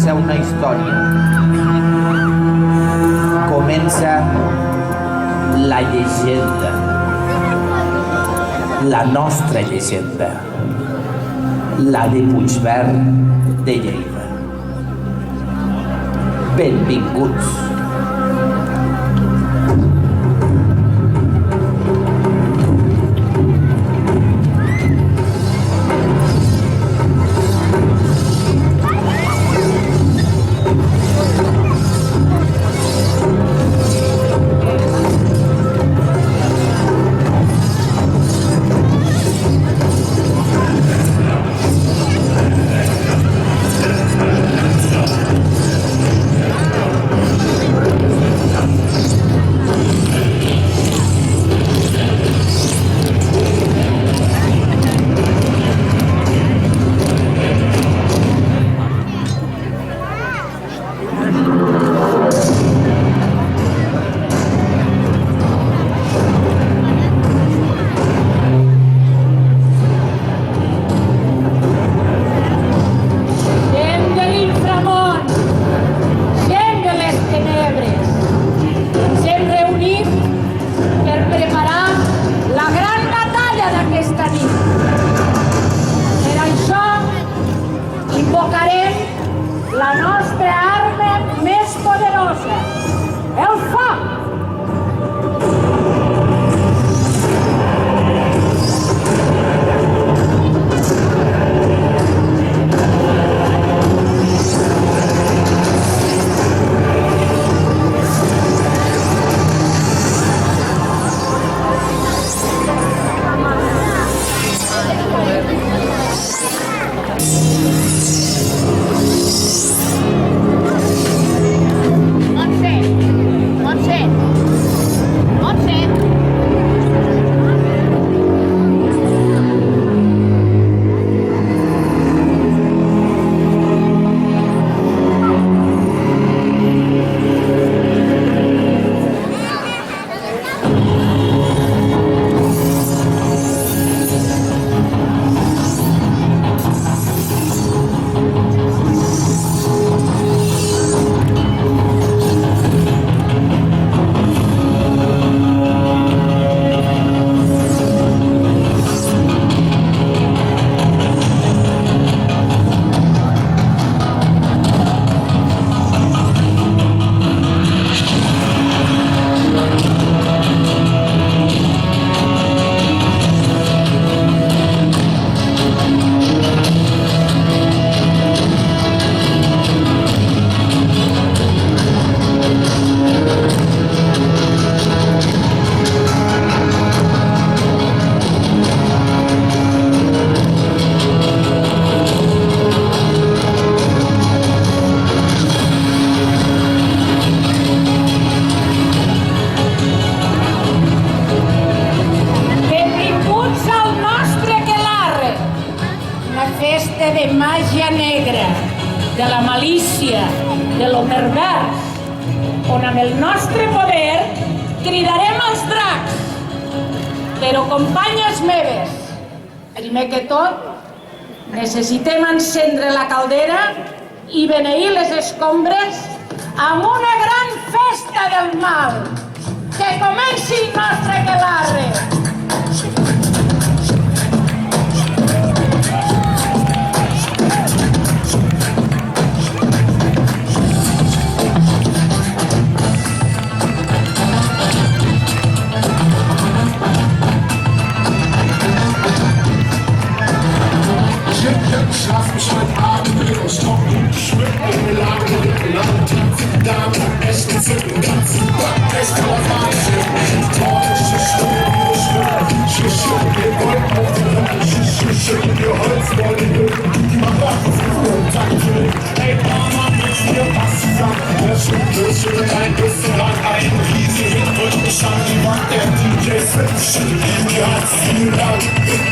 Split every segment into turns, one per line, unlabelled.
Una història. Comença la llegenda, la nostra llegenda, la de Puigverd de Lleida. Benvinguts.
La nostra arma més poderosa, el foc. De màgia negra, de la malícia, de lo pervers, on amb el nostre poder cridarem els dracs. Però, companyes meves, primer que tot, necessitem encendre la caldera i beneir les escombres amb una gran festa del mal. Que comenci el nostre aquelarre!
Schlaf mich heute Abend mit uns Toppen, schmücken, Lage,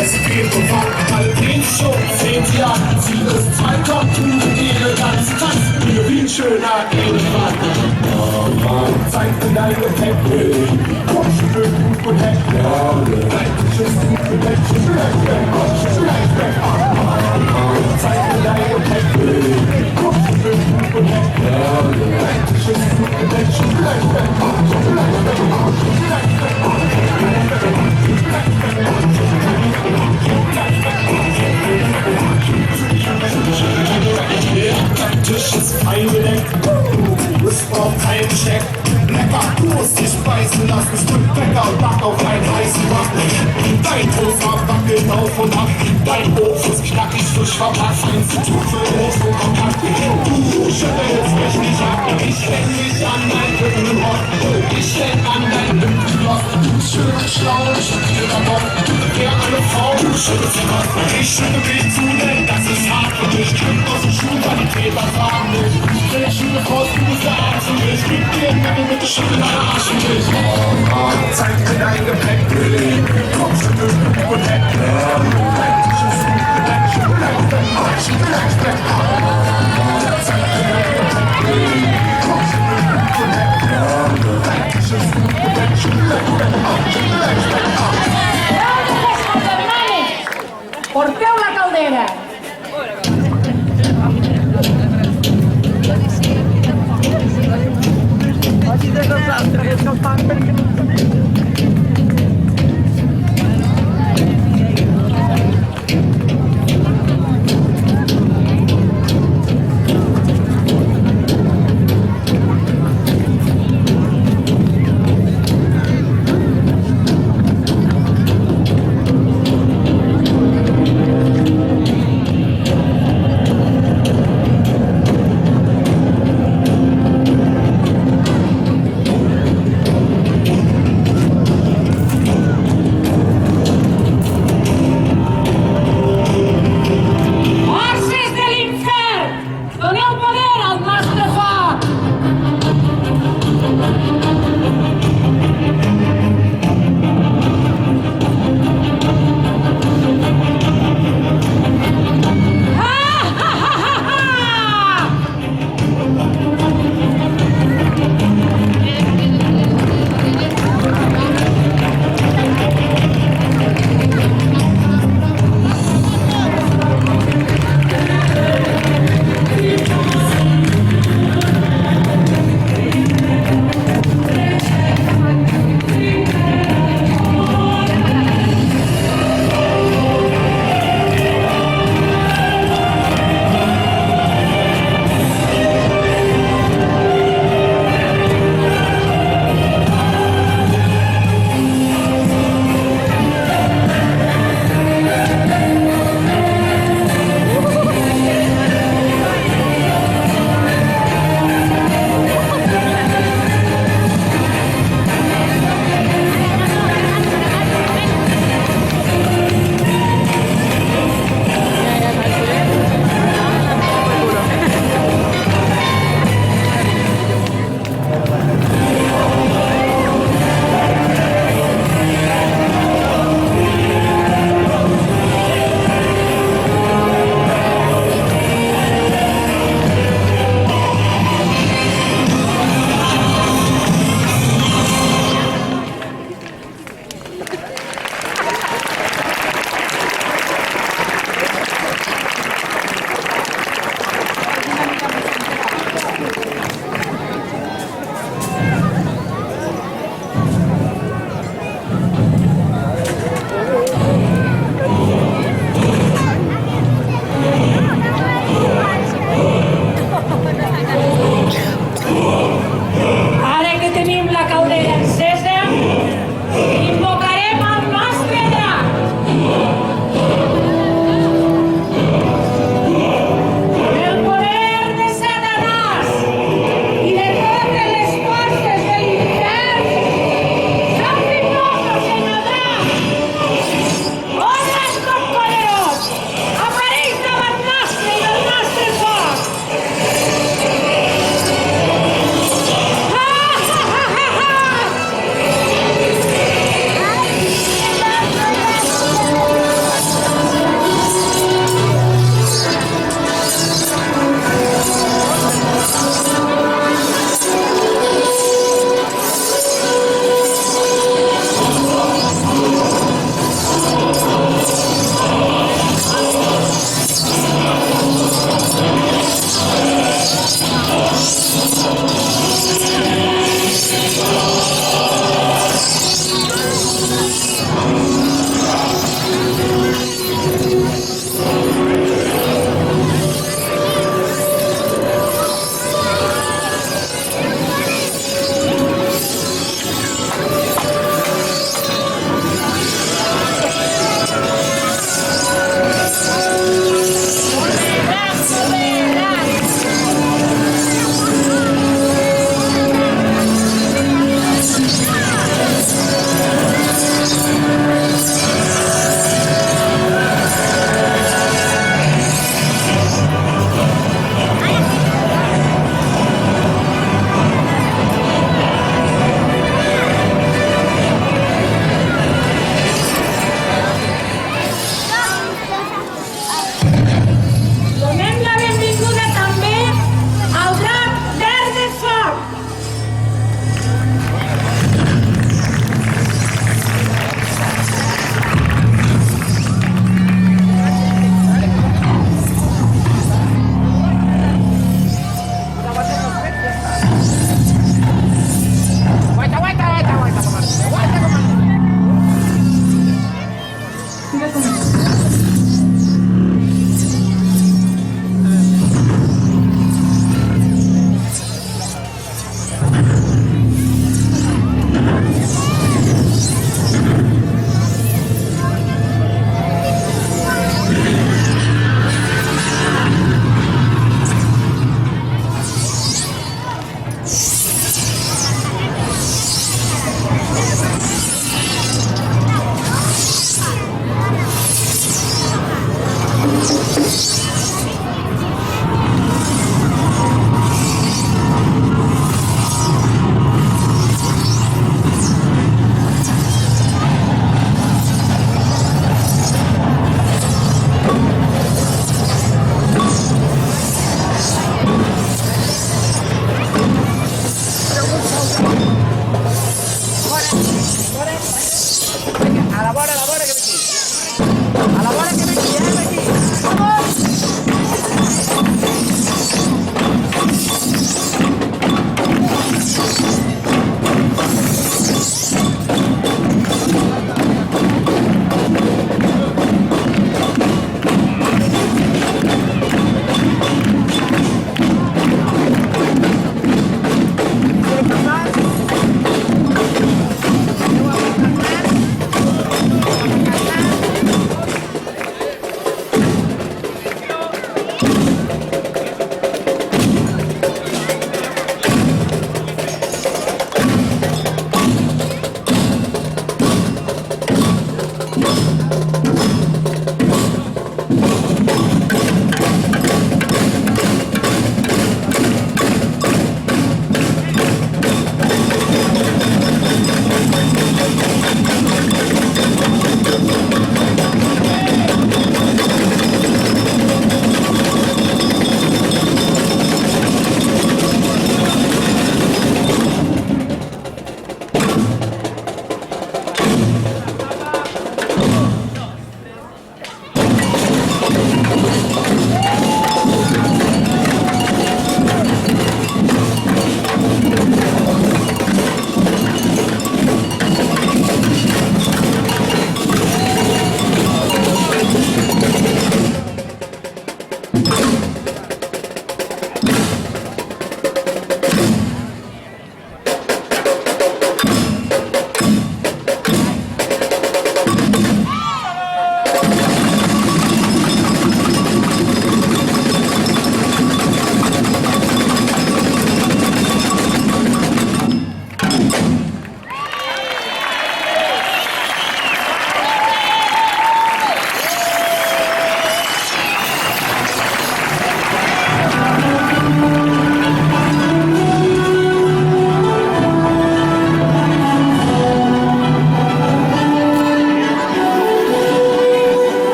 Es geht um alle Show, 10 Jahre, Ziel ist 2 Kopftuch, Eleganz, tanzt mir wie ein schöner Elefant. Zeig mir deine Technik, komm, schön gut und heck, tschüss, zeig mir deine Technik, komm, schön gut und heck, tschüss, dein Tisch ist fein gedeckt, es braucht kein Besteck. Lecker Wurst, dich speisen lassen, Stück Bäcker und back auf einen heißen Back. Dein Toaster wackelt auf und ab, dein Ofen ist knackig, frisch verpackt. Institut für Hof und Kontakt. Du schüttelst mich nicht ab, ich denk mich an deinen Rücken Ort. Ich denk an deinen Lippenfloss, du schüttelst schlau, ich studiere Bock. Wer eine Frau, du schüttelst den Kopf. Ich schüttel mich zu, denn das ist hart für dich. Kind aus dem Schuh, weil die Täter sagen nicht. Ich schüttel raus, du bist der Arzt und ich geb dir mit schüttel deine Arsch und ich. Zeig mir dein Gepäck, komm, schüttel und heck.
Porteu la caldera.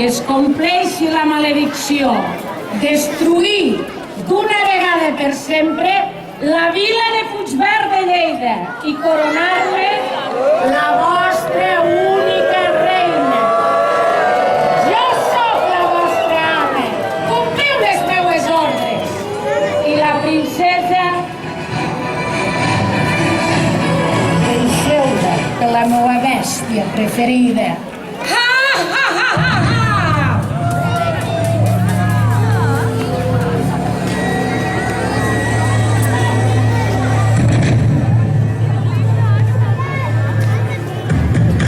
que es compleixi la maledicció, destruir d'una vegada per sempre la vila de Puigverd de Lleida i coronar-ne la vostra única reina. Jo sóc la vostra ame, compliu les meues ordres. I la princesa, deixeu-la per la meua bèstia preferida. Ha, ha, ha, ha, ha!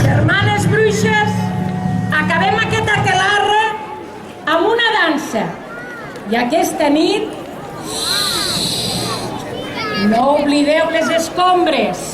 Germanes bruixes, acabem aquest aquelarre amb una dansa. I aquesta nit, no oblideu les escombres.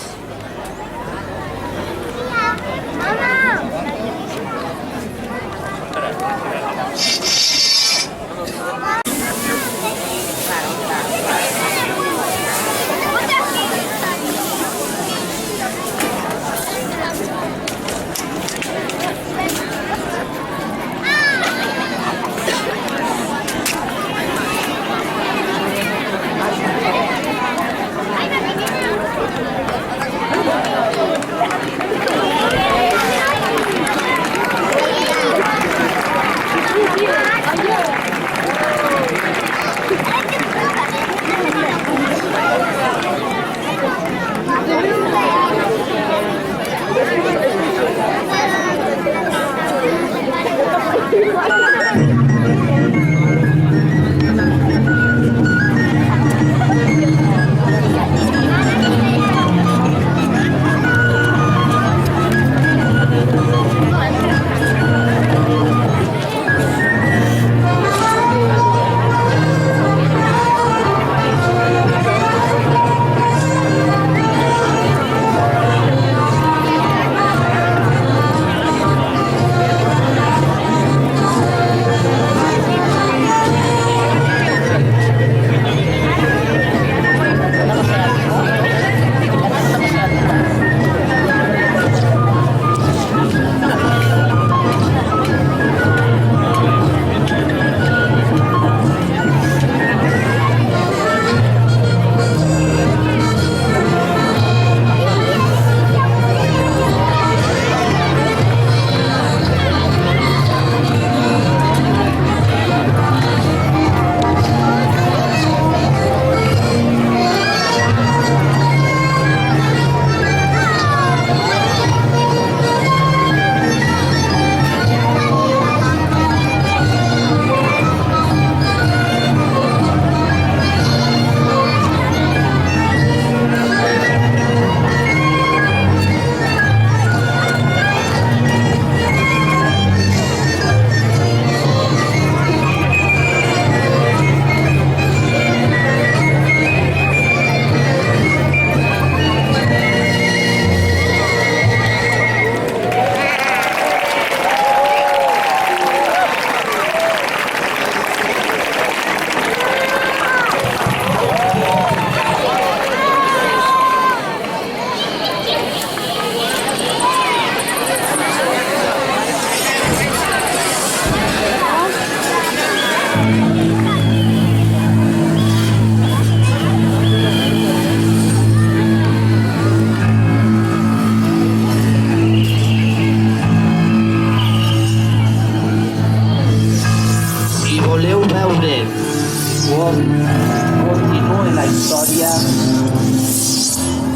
Continua la història.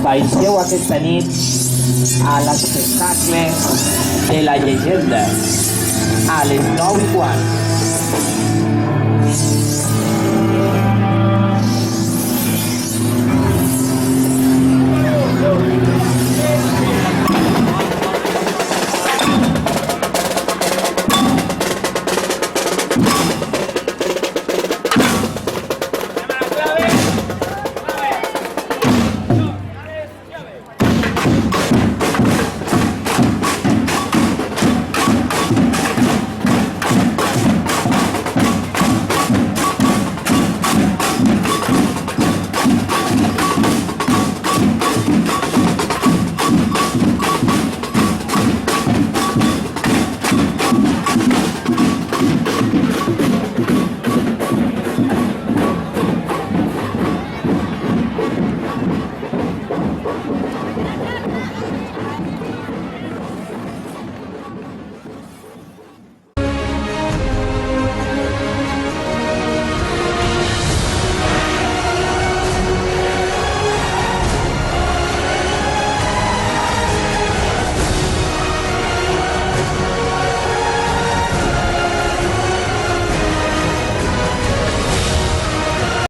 Baixeu aquesta nit a l'espectacle de la llegenda a les 9:15.